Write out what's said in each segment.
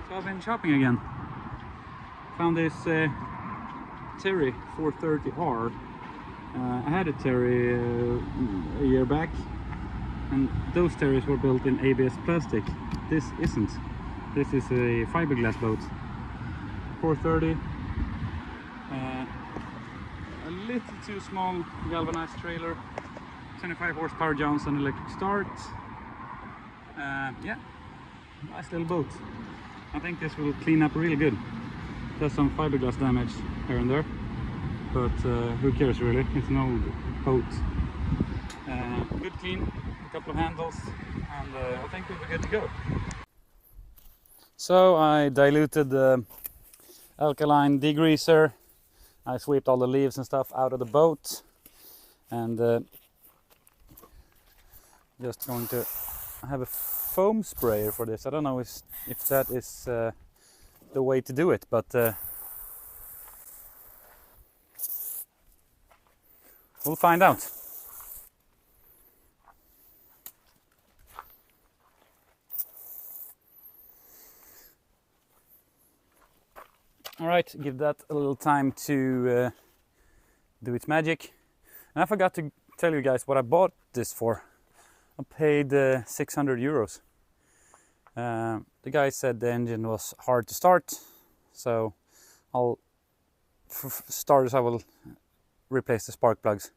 So I've been shopping again. Found this Theri 430R. I had a Theri a year back, and those Theris were built in ABS plastic. This isn't. This is a fiberglass boat. 430. A little too small galvanized trailer. 25 horsepower Johnson electric start. Yeah, nice little boat. I think this will clean up really good. There's some fiberglass damage here and there, but who cares really? It's an old boat. Good clean, a couple of handles, and I think we'll be good to go. So I diluted the alkaline degreaser. I swept all the leaves and stuff out of the boat, and just going to have a foam sprayer for this. I don't know if that is the way to do it, but we'll find out. All right, give that a little time to do its magic. And I forgot to tell you guys what I bought this for. I paid 600 euros. The guy said the engine was hard to start, so for starters I will replace the spark plugs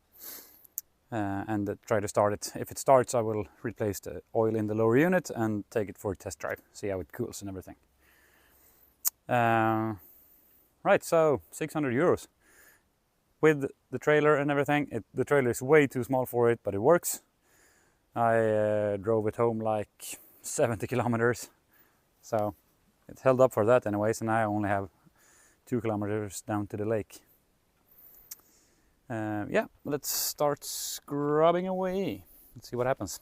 and try to start it. If it starts, I will replace the oil in the lower unit and take it for a test drive, see how it cools and everything. Right, so 600 euros with the trailer and everything. The trailer is way too small for it, but it works. I drove it home like 70 kilometers, so it held up for that anyways, and I only have 2 kilometers down to the lake. Yeah, let's start scrubbing away. Let's see what happens.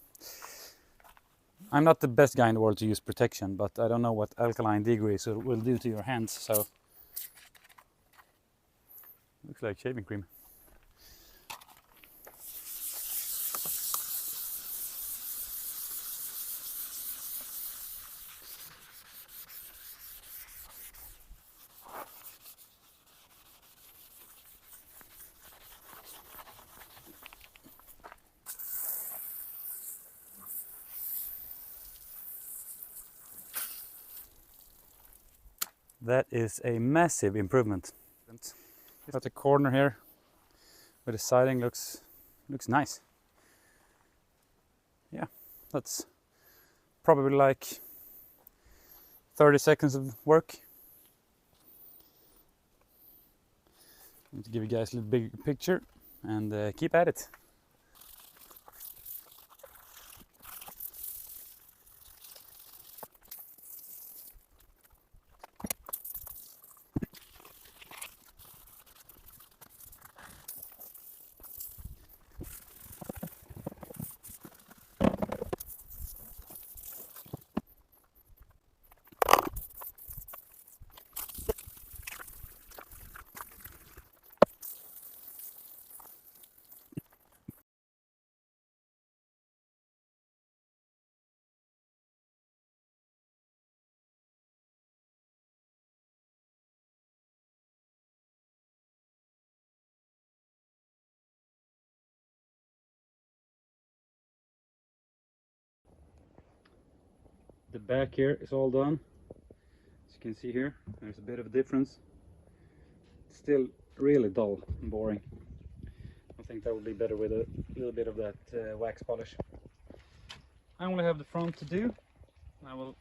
I'm not the best guy in the world to use protection, but I don't know what alkaline degreaser will do to your hands, so looks like shaving cream. That is a massive improvement. At the corner here, where the siding looks nice. Yeah, that's probably like 30 seconds of work. I'm going to give you guys a little big picture and keep at it. The back here is all done. As you can see here, there's a bit of a difference. It's still really dull and boring. I think that would be better with a little bit of that wax polish. I only have the front to do. I will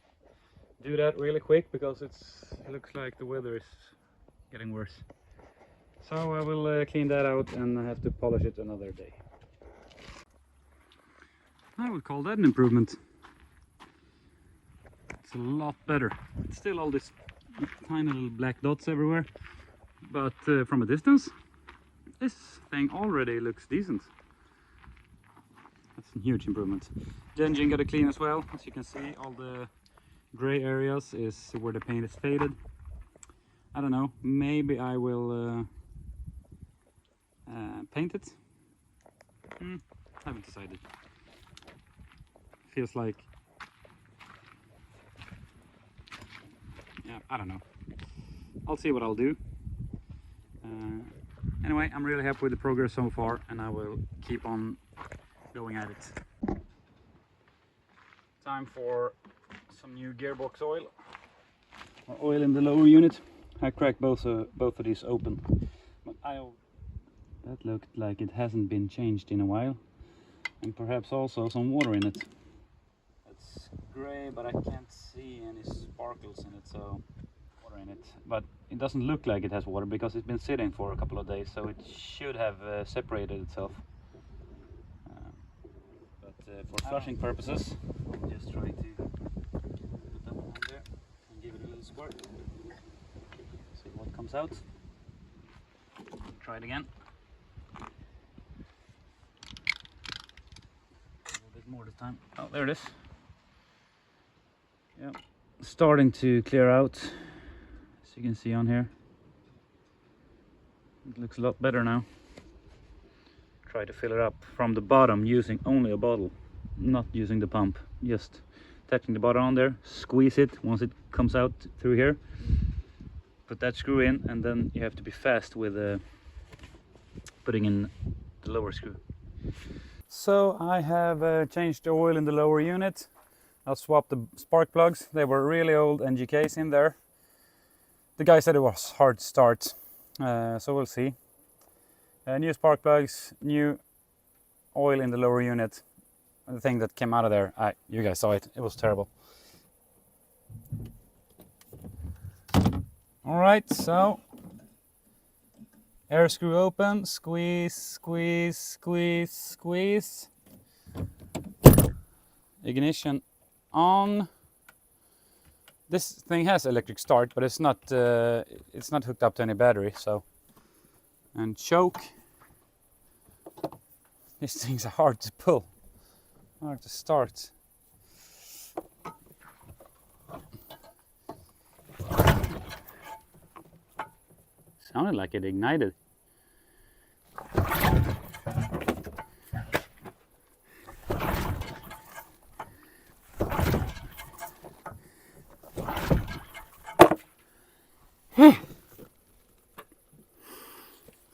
do that really quick because it looks like the weather is getting worse. So I will clean that out and I have to polish it another day. I would call that an improvement. It's a lot better. It's still all these tiny little black dots everywhere, but from a distance this thing already looks decent. That's a huge improvement. The engine got to clean as well. As you can see, all the gray areas is where the paint is faded. I don't know, maybe I will paint it. Haven't decided. Feels like I don't know. I'll see what I'll do. Anyway, I'm really happy with the progress so far, and I will keep on going at it. Time for some new gearbox oil, or oil in the lower unit. I cracked both of these open, but that looked like it hasn't been changed in a while, and perhaps also some water in it. It's grey, but I can't see any sparkles in it, so water in it. But it doesn't look like it has water because it's been sitting for a couple of days, so it should have separated itself. For flushing purposes, I'll just try to put that one on there and give it a little squirt. See what comes out. Try it again. A little bit more this time. Oh, there it is. Yeah, starting to clear out, as you can see on here. It looks a lot better now. Try to fill it up from the bottom using only a bottle, not using the pump. Just touching the bottom on there, squeeze it once it comes out through here. Put that screw in, and then you have to be fast with putting in the lower screw. So I have changed the oil in the lower unit. I'll swap the spark plugs. They were really old NGKs in there. The guy said it was hard to start, so we'll see. New spark plugs, new oil in the lower unit. The thing that came out of there, you guys saw it, it was terrible. Alright, so air screw open, squeeze, squeeze, squeeze, squeeze. Ignition on. This thing has electric start, but it's not hooked up to any battery, so. And choke. These things are hard to pull, hard to start. Sounded like it ignited.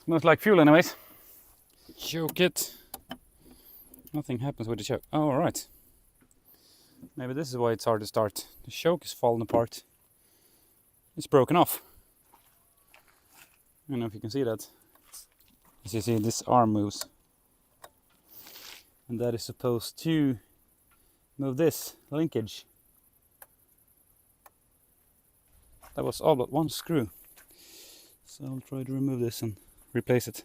Smells like fuel anyways. Choke it. Nothing happens with the choke. Oh, alright. Maybe this is why it's hard to start. The choke is falling apart. It's broken off. I don't know if you can see that. As you see, this arm moves. And that is supposed to move this linkage. That was all but one screw. So I'll try to remove this and replace it.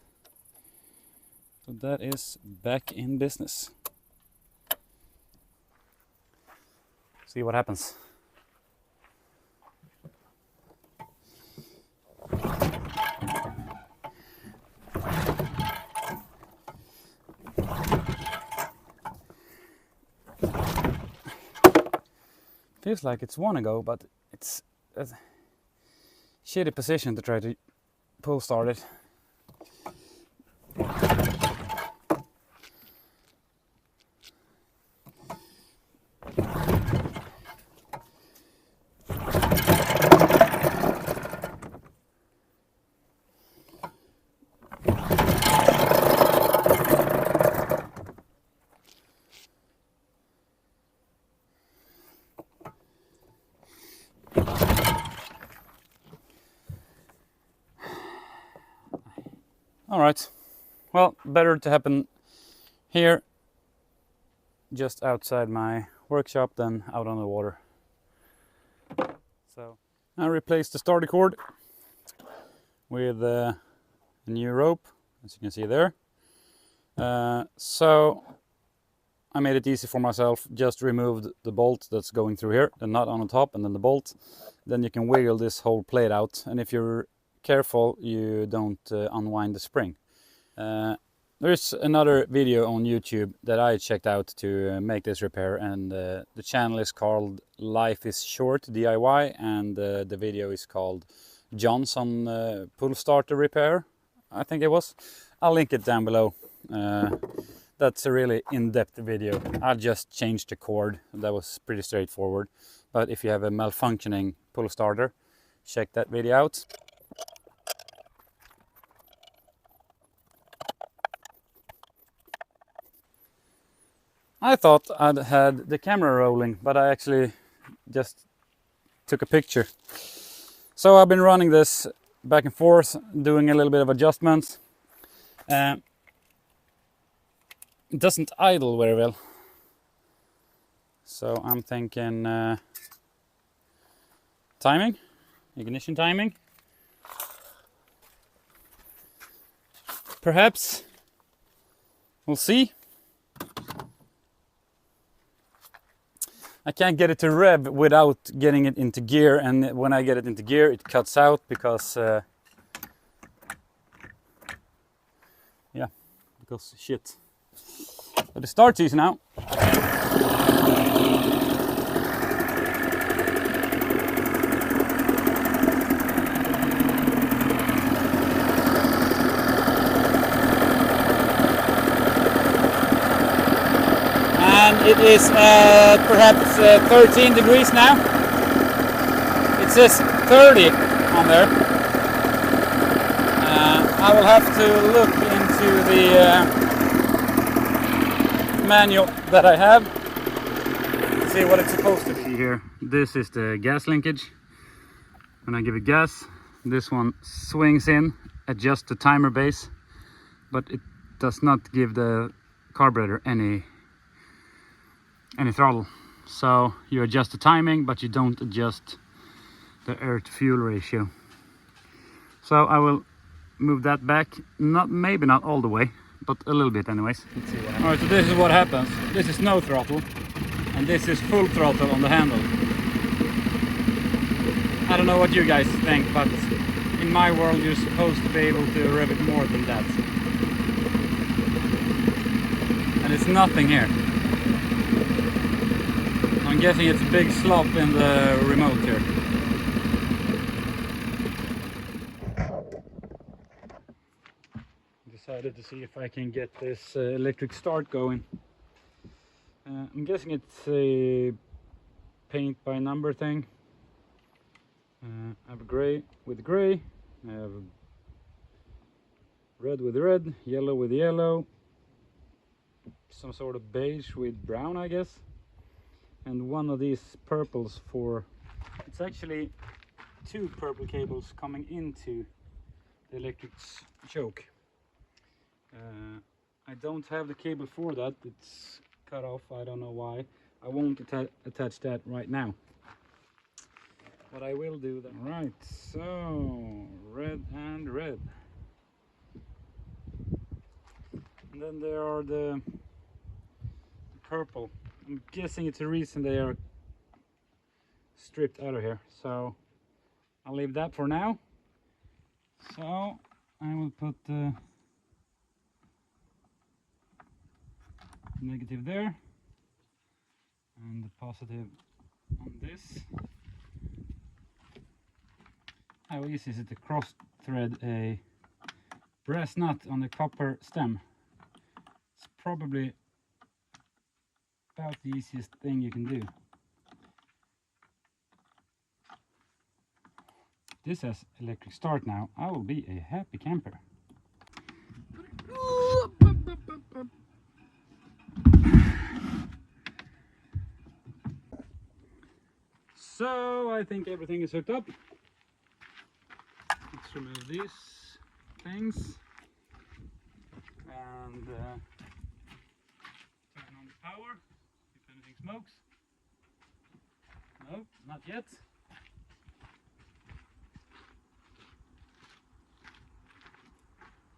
So that is back in business. See what happens. Feels like it's one ago, but it's a shitty position to try to pull start it. Alright, well, better to happen here, just outside my workshop, than out on the water. So I replaced the starter cord with a new rope, as you can see there. So I made it easy for myself, just removed the bolt that's going through here, the nut on the top and then the bolt. Then you can wiggle this whole plate out, and if you're careful you don't unwind the spring. There's another video on YouTube that I checked out to make this repair, and the channel is called Life is Short DIY, and the video is called Johnson pull starter repair, I think it was. I'll link it down below. That's a really in-depth video. I just changed the cord. That was pretty straightforward. But if you have a malfunctioning pull starter, check that video out. I thought I'd had the camera rolling, but I actually just took a picture. So I've been running this back and forth, doing a little bit of adjustments. It doesn't idle very well. So I'm thinking timing, ignition timing. Perhaps, we'll see. I can't get it to rev without getting it into gear, and when I get it into gear it cuts out because shit. But it starts easy now. And it is perhaps 13 degrees now. It says 30 on there. I will have to look into the manual that I have, see what it's supposed to be here. This is the gas linkage. When I give it gas, this one swings in, adjusts the timer base, but it does not give the carburetor any throttle. So you adjust the timing, but you don't adjust the air to fuel ratio. So I will move that back, maybe not all the way, but a little bit anyways. Let's see what happens. All right, so this is what happens. This is no throttle, and this is full throttle on the handle. I don't know what you guys think, but in my world you're supposed to be able to rev it more than that. And it's nothing here. I'm guessing it's a big slop in the remote here. Decided to see if I can get this electric start going. I'm guessing it's a paint by number thing. I have a gray with gray, I have red with red, yellow with yellow, some sort of beige with brown, I guess, and one of these purples for, it's actually two purple cables coming into the electric choke. I don't have the cable for that, it's cut off, I don't know why. I won't attach that right now, but I will do that. Right, so red and red, and then there are the purple. I'm guessing it's a reason they are stripped out of here, so I'll leave that for now. So I will put the negative there and the positive on this. How easy is it to cross thread a brass nut on the copper stem? It's probably about the easiest thing you can do. This has electric start now. I will be a happy camper. So I think everything is hooked up. Let's remove these things and turn on the power if anything smokes. No, not yet.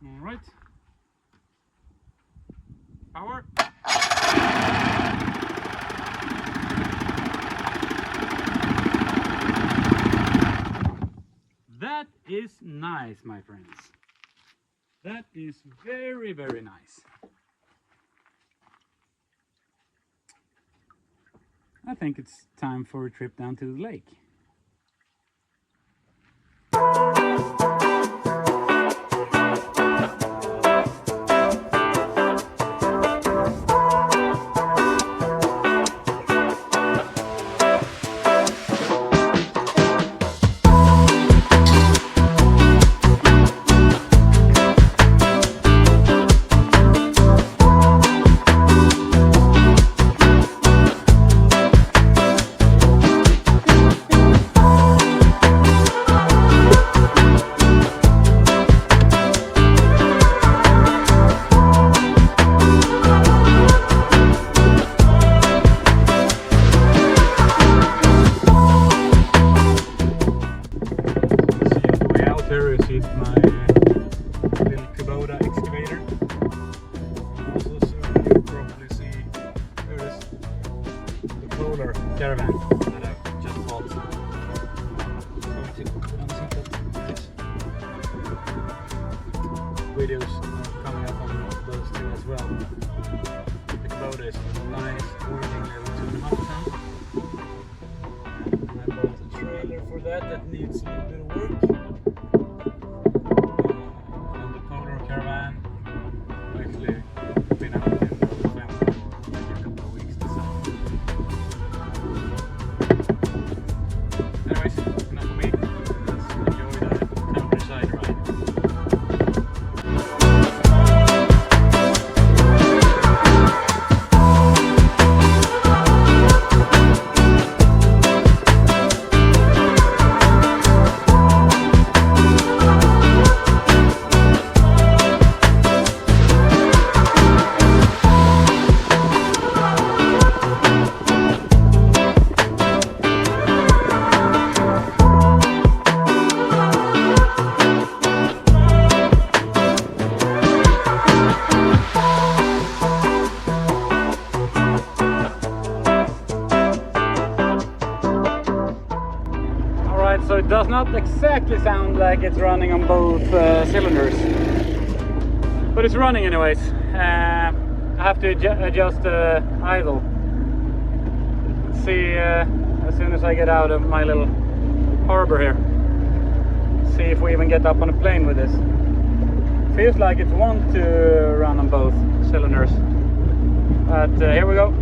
All right. Power. That is nice, my friends. That is very, very nice. I think it's time for a trip down to the lake. videos are coming up on those two as well. The Kubota is nice, working little 2.5 ton. I bought a trailer for that needs a little bit of work. And the Polar Caravan, actually been out in the family for maybe a couple of weeks this summer. Anyways, enough of me. Let's enjoy the countryside ride. So it does not exactly sound like it's running on both cylinders, but it's running anyways. I have to adjust the idle. Let's see as soon as I get out of my little harbor here, see if we even get up on a plane with this. Feels like it's want to run on both cylinders, but here we go.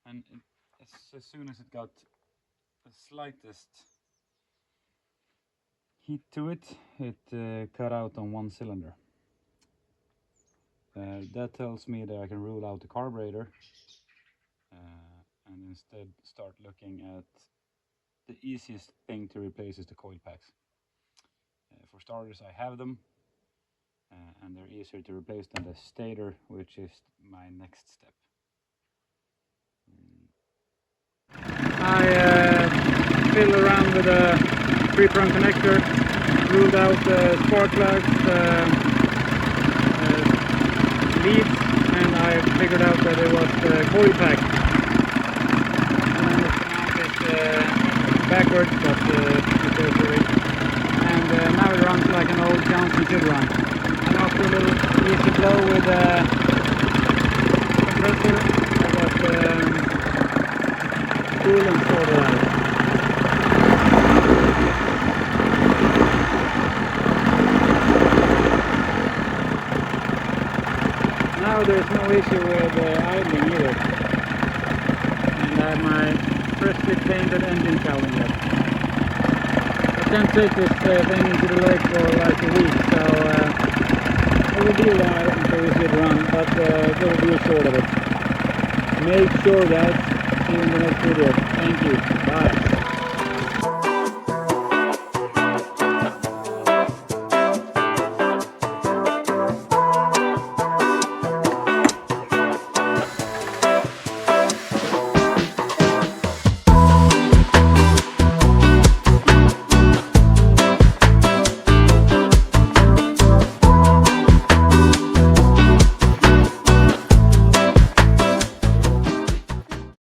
And as soon as it got the slightest heat to it, it cut out on one cylinder. That tells me that I can rule out the carburetor and instead start looking at the easiest thing to replace is the coil packs. For starters, I have them and they're easier to replace than the stator, which is my next step. I fiddled around with a 3-prong connector, ruled out the spark plugs, leads, and I figured out that it was the coil pack. And I backwards, but and now it runs like an old Johnson should run. And after a little easy blow with the compressor, I got coolant sorted out. Now there's no issue with idling either. And I have my freshly painted engine cowling yet. I can't take this thing into the lake for like a week, so it will be a while until we see it run, but there will be a short of it. Make sure, guys. See you in the next video. Thank you. Bye.